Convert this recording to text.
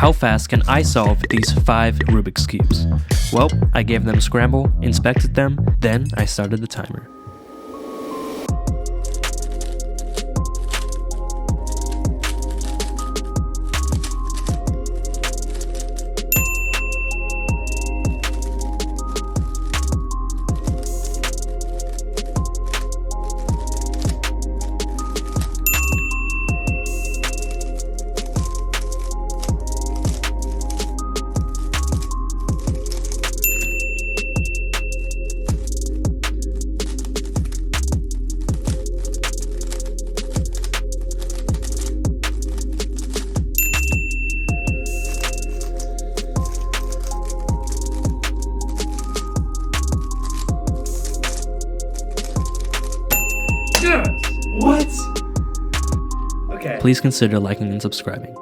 how fast can I solve these 5 Rubik's Cubes? Well, I gave them a scramble, inspected them, then I started the timer. What? Okay. Please consider liking and subscribing.